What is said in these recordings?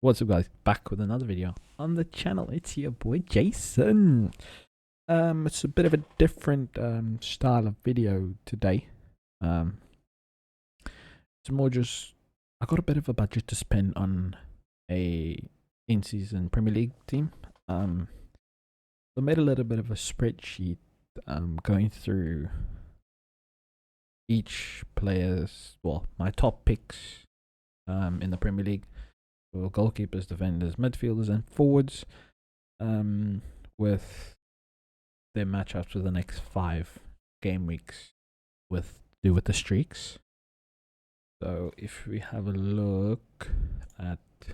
What's up, guys? Back with another video on the channel. It's your boy Jason. It's a bit of a different style of video today. It's more just I got a bit of a budget to spend on a in-season Premier League team. I made a little bit of a spreadsheet, going through each player's, my top picks in the Premier League. For goalkeepers, defenders, midfielders, and forwards, with their matchups for the next 5 game weeks with the streaks. So if we have a look at the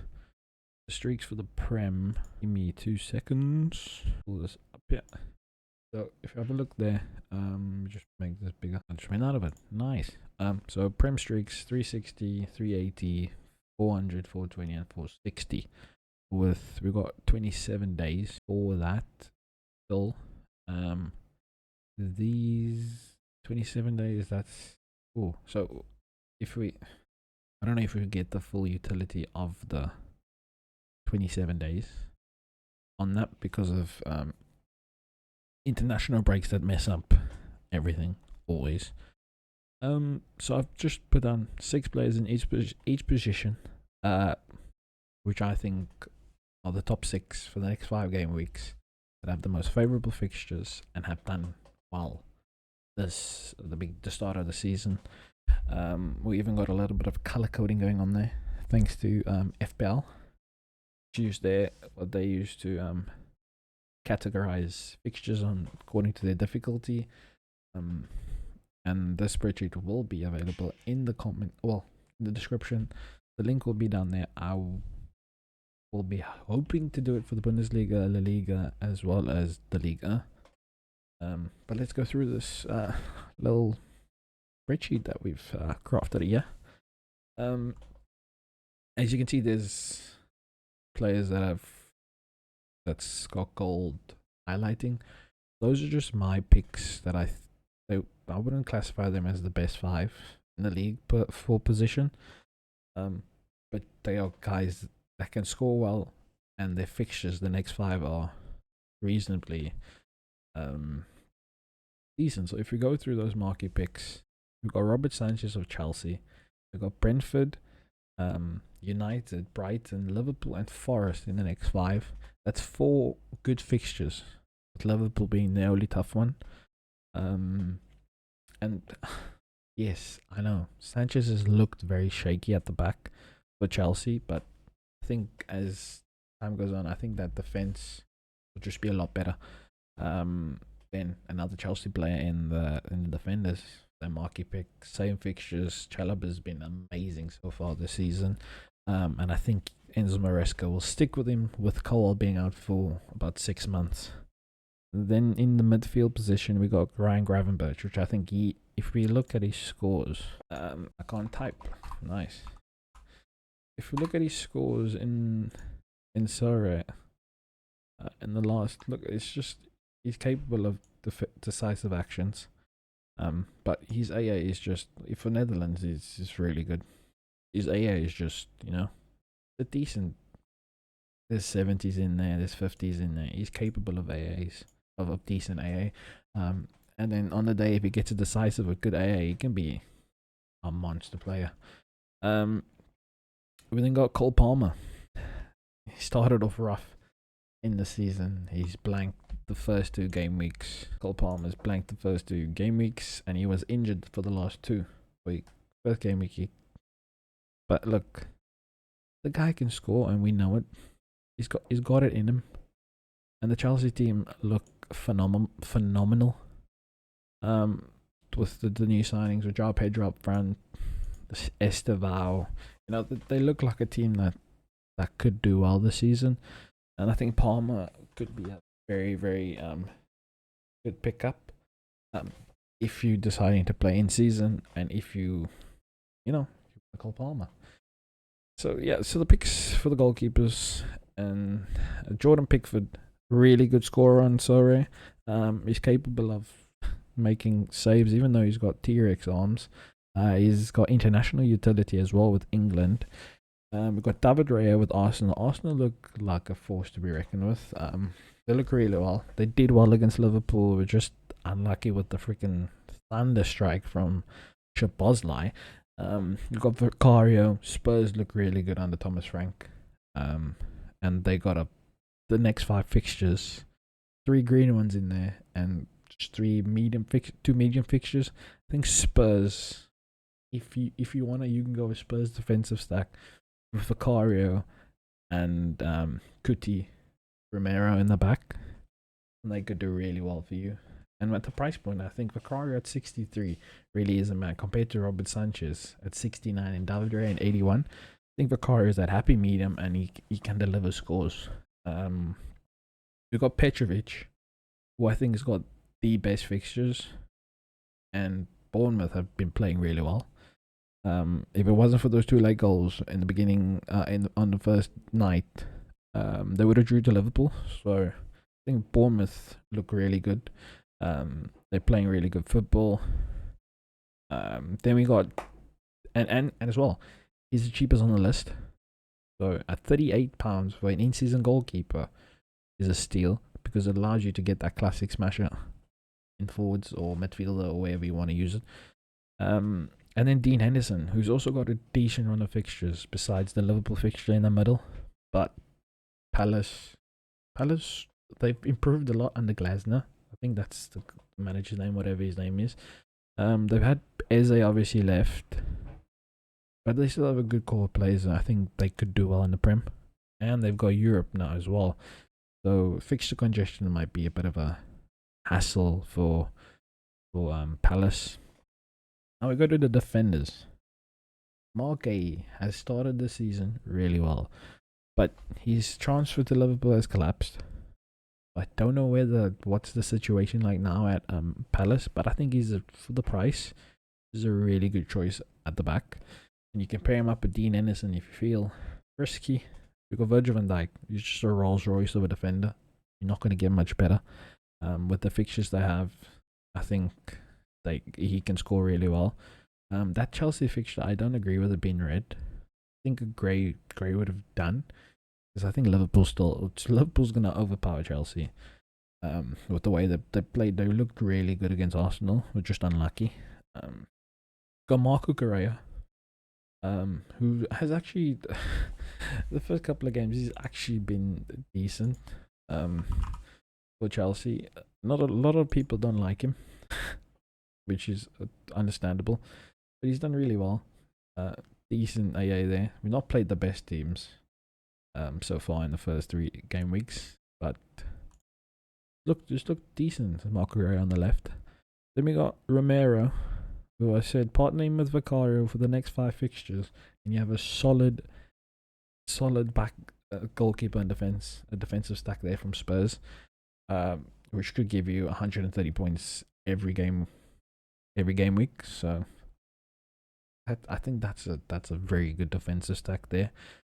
streaks for the Prem, give me 2 seconds. Pull this up here. So if you have a look there, just make this bigger. I just ran out of it. Nice. So Prem streaks 360, 380. 400, 420, and 460. We got 27 days for that still. These 27 days, that's cool. So I don't know if we get the full utility of the 27 days on that because of international breaks that mess up everything always. So I've just put down 6 players in each position, which I think are the top 6 for the next 5 game weeks that have the most favorable fixtures and have done well the start of the season. We even got a little bit of color coding going on there, thanks to FPL. What they use to categorize fixtures according to their difficulty. And the spreadsheet will be available in the in the description. The link will be down there. I will be hoping to do it for the Bundesliga, La Liga, as well as the Liga. But let's go through this little spreadsheet that we've crafted here. As you can see, there's players that's got gold highlighting. Those are just my picks that I wouldn't classify them as the best 5 in the league for position, but they are guys that can score well, and their fixtures the next 5 are reasonably decent. So if we go through those marquee picks, we've got Robert Sanchez of Chelsea, we've got Brentford, United, Brighton, Liverpool, and Forest in the next 5. That's 4 good fixtures, with Liverpool being the only tough one. And yes, I know Sanchez has looked very shaky at the back for Chelsea, but I think as time goes on, I think that defense will just be a lot better. Then another Chelsea player in the defenders, their marquee pick, same fixtures. Chalobah's been amazing so far this season, and I think Enzo Maresca will stick with him, with Cole being out for about 6 months. Then in the midfield position, we got Ryan Gravenberch, which I think if we look at his scores, I can't type. Nice. If we look at his scores in Sorare, in the last look, it's just he's capable of decisive actions. But his AA is just, for Netherlands, is really good. His AA is just, a decent. There's 70s in there, there's 50s in there. He's capable of AAs. Of decent AA, and then on the day if he gets a decisive with good AA, he can be a monster player. We then got Cole Palmer. He started off rough in the season. He's blanked the first 2 game weeks. Cole Palmer's blanked the first 2 game weeks, and he was injured for the last 2 weeks. First game week, but look, the guy can score, and we know it. He's got it in him. And the Chelsea team look phenomenal. With the new signings, with João Pedro up front, Estevao, they look like a team that could do well this season. And I think Palmer could be a very, very good pickup if you're deciding to play in season, and if you call Palmer. So yeah, so the picks for the goalkeepers, and Jordan Pickford. Really good scorer on Sorare. He's capable of making saves, even though he's got T-Rex arms. He's got international utility as well with England. We've got David Raya with Arsenal. Arsenal look like a force to be reckoned with. They look really well. They did well against Liverpool. We're just unlucky with the freaking thunder strike from Shabozlai. You've got Vicario. Spurs look really good under Thomas Frank. And they got the next 5 fixtures, 3 green ones in there, and just two medium fixtures. I think Spurs. If you wanna, you can go with Spurs defensive stack with Vicario and Kuti Romero in the back, and they could do really well for you. And at the price point, I think Vicario at 63 really isn't bad compared to Robert Sanchez at 69 and David Ray at 81. I think Vicario is that happy medium, and he can deliver scores. We've got Petrovic, who I think has got the best fixtures, and Bournemouth have been playing really well. If it wasn't for those 2 late goals in the beginning, on the first night, they would have drew to Liverpool. So I think Bournemouth look really good. They're playing really good football. Then we got and as well, he's the cheapest on the list. So at £38 for an in-season goalkeeper is a steal, because it allows you to get that classic smasher in forwards or midfielder or wherever you want to use it. And then Dean Henderson, who's also got a decent run of fixtures besides the Liverpool fixture in the middle. But Palace, they've improved a lot under Glasner. I think that's the manager's name, whatever his name is. They've had Eze obviously left, but they still have a good core of players, and I think they could do well in the Prem. And they've got Europe now as well. So fixture congestion might be a bit of a hassle for Palace. Now we go to the defenders. Mark A has started the season really well, but his transfer to Liverpool has collapsed. I don't know what's the situation like now at Palace, but I think for the price, he's a really good choice at the back. And you can pair him up with Dean Henderson if you feel risky. You've got Virgil van Dijk. He's just a Rolls Royce of a defender. You're not going to get much better. With the fixtures they have, I think he can score really well. That Chelsea fixture, I don't agree with it being red. I think a grey would have done, because I think Liverpool's going to overpower Chelsea. With the way they played, they looked really good against Arsenal. We're just unlucky. Got Marco Correa, who has actually the first couple of games he's actually been decent. For Chelsea, not a lot of people don't like him, which is understandable, but he's done really well. Decent AA there. We've not played the best teams so far in the first 3 game weeks, but look decent. Marco Correa on the left. Then we got Romero, who I said partnering with Vicario for the next 5 fixtures, and you have a solid back goalkeeper and a defensive stack there from Spurs, which could give you 130 points every game week. So I think that's a very good defensive stack there.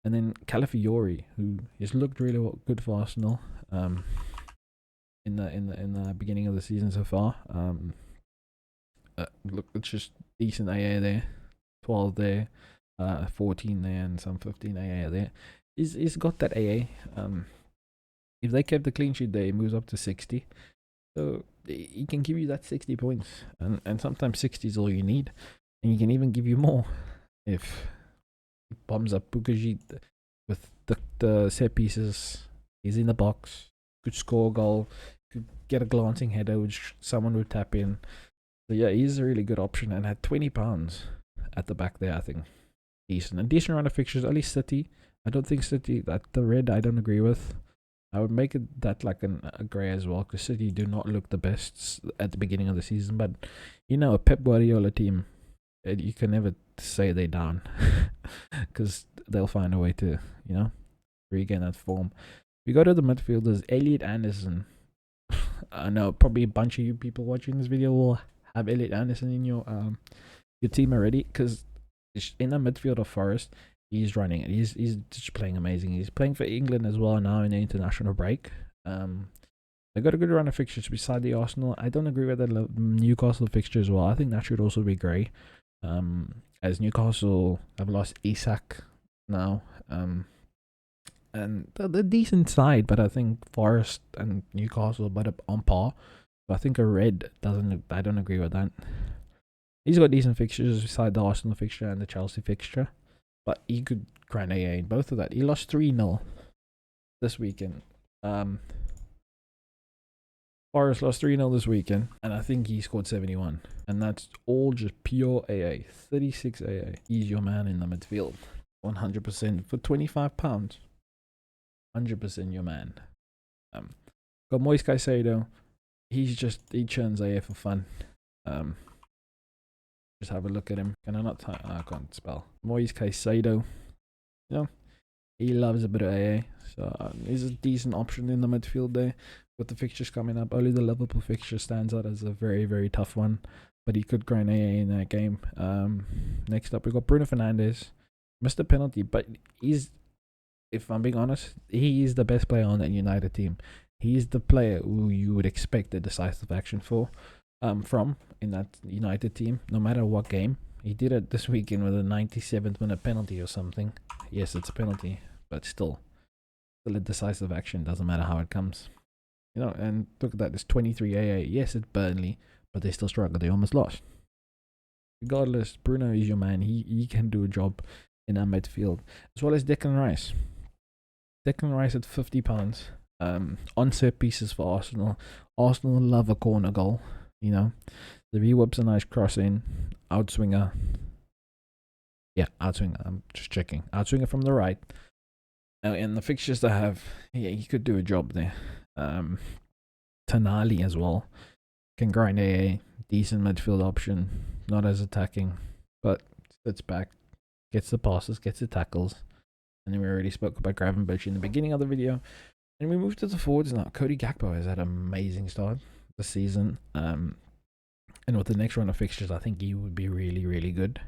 And then Calafiori, who has looked really good for Arsenal in the beginning of the season so far. Look, it's just decent AA there, 12 there, 14 there, and some 15 AA there. He's got that AA. If they kept the clean sheet there, it moves up to 60. So he can give you that 60 points, and sometimes 60 is all you need, and he can even give you more if he bombs up Bukajit with the set pieces. He's in the box, could score a goal, could get a glancing header which someone would tap in. So yeah, he's a really good option, and at £20 at the back there, I think decent run of fixtures. At least City. I don't think City, that the red I don't agree with. I would make it that like a grey as well, because City do not look the best at the beginning of the season. But a Pep Guardiola team, you can never say they're down, because they'll find a way to regain that form. We go to the midfielders. Elliot Anderson. I know probably a bunch of you people watching this video will have Elliot Anderson in your team already, because in the midfield of Forest, he's running it. He's just playing amazing. He's playing for England as well now in the international break. They got a good run of fixtures beside the Arsenal. I don't agree with the Newcastle fixture as well. I think that should also be grey. As Newcastle have lost Isak now. And they're decent side, but I think Forest and Newcastle are better on par. But I think a red doesn't. I don't agree with that. He's got decent fixtures beside the Arsenal fixture and the Chelsea fixture, but he could grind AA in both of that. He lost 3-0 this weekend. Forest lost 3-0 this weekend, and I think he scored 71. And that's all just pure AA. 36 AA. He's your man in the midfield. 100% for £25. 100% your man. Got Moise Caicedo. He churns AA for fun. Just have a look at him. Can I not type? I can't spell. Moise Caicedo. You know, he loves a bit of AA. So he's a decent option in the midfield there. With the fixtures coming up, only the Liverpool fixture stands out as a very, very tough one. But he could grind AA in that game. Next up, we got Bruno Fernandes. Missed a penalty, but if I'm being honest, he is the best player on that United team. He is the player who you would expect a decisive action from in that United team, no matter what game. He did it this weekend with a 97th minute penalty or something. Yes, it's a penalty, but still a decisive action. Doesn't matter how it comes. You know, and look at that. There's 23 AA. Yes, it's Burnley, but they still struggle. They almost lost. Regardless, Bruno is your man. He can do a job in our midfield, as well as Declan Rice. Declan Rice at £50. On set pieces for Arsenal. Arsenal love a corner goal. You know, the he whips a nice cross in, outswinger. Yeah, outswinger. I'm just checking. Outswinger from the right. And the fixtures they have, yeah, he could do a job there. Tonali as well. Can grind a decent midfield option. Not as attacking, but sits back, gets the passes, gets the tackles. And then we already spoke about Gravenberch in the beginning of the video. And we move to the forwards now. Cody Gakpo has had an amazing start this season. And with the next run of fixtures, I think he would be really, really good.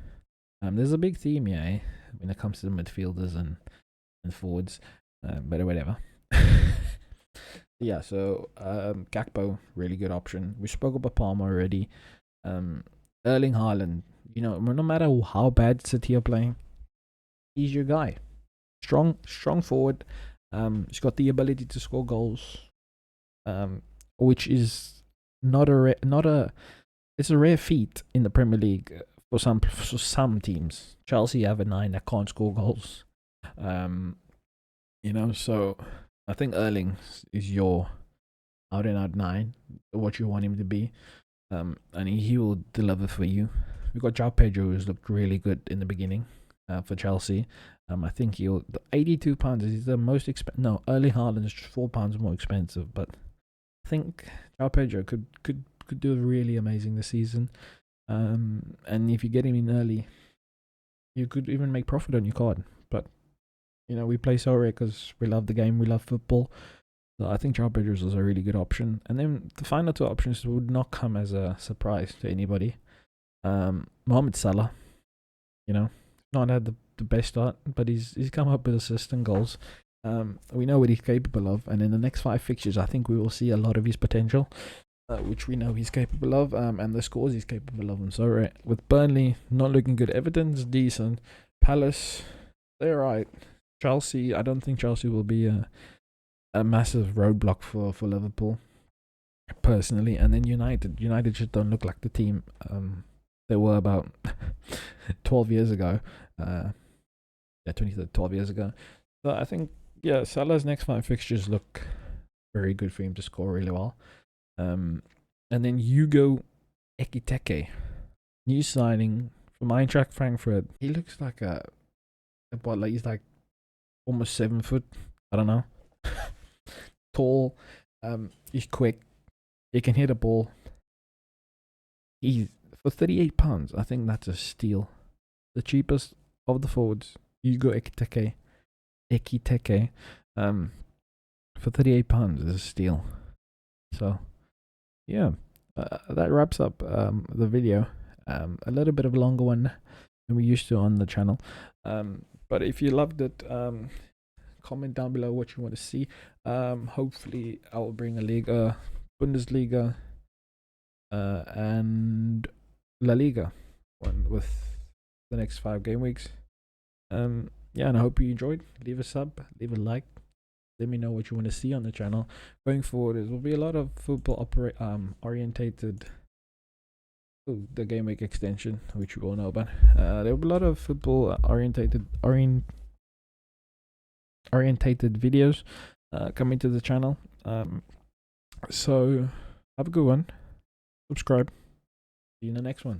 There's a big theme here when it comes to the midfielders and forwards. But whatever. Yeah, so Gakpo, really good option. We spoke about Palmer already. Erling Haaland, you know, no matter how bad City are playing, he's your guy. Strong forward. He's got the ability to score goals, which is it's a rare feat in the Premier League for some teams. Chelsea have a 9 that can't score goals. You know, so I think Erling is your out and out 9, what you want him to be. And he will deliver for you. We've got João Pedro, who's looked really good in the beginning for Chelsea. I think he'll £82 is the most expensive. No, Erling Haaland is £4 more expensive, but I think João Pedro could do really amazing this season. And if you get him in early, you could even make profit on your card. But you know, we play Sorare because we love the game, we love football. So I think João Pedro is a really good option. And then the final two options would not come as a surprise to anybody. Mohamed Salah, you know, not had the best start, but he's come up with assists and goals. We know what he's capable of, and in the next 5 fixtures, I think we will see a lot of his potential, which we know he's capable of, and the scores he's capable of. And so with Burnley not looking good, Everton's decent, Palace, they're right. Chelsea, I don't think Chelsea will be a massive roadblock for Liverpool, personally. And then United just don't look like the team they were about 12 years ago. 12 years ago. So I think, yeah, Salah's next 5 fixtures look very good for him to score really well. And then Hugo Ekitike, new signing from Eintracht Frankfurt. He looks like he's like almost 7 foot. I don't know. Tall. He's quick. He can hit a ball. He's for £38. I think that's a steal. The cheapest of the forwards, Hugo Ekitike. For £38 is a steal. So, yeah, that wraps up the video. A little bit of a longer one than we used to on the channel. But if you loved it, comment down below what you want to see. Hopefully, I will bring a Liga, Bundesliga, and La Liga one with the next 5 game weeks. yeah, and I hope you enjoyed. Leave a sub, leave a like. Let me know what you want to see on the channel going forward. There will be a lot of football orientated. Oh, the game week extension, which you all know about. There will be a lot of football orientated videos coming to the channel. So have a good one. Subscribe. See you in the next one.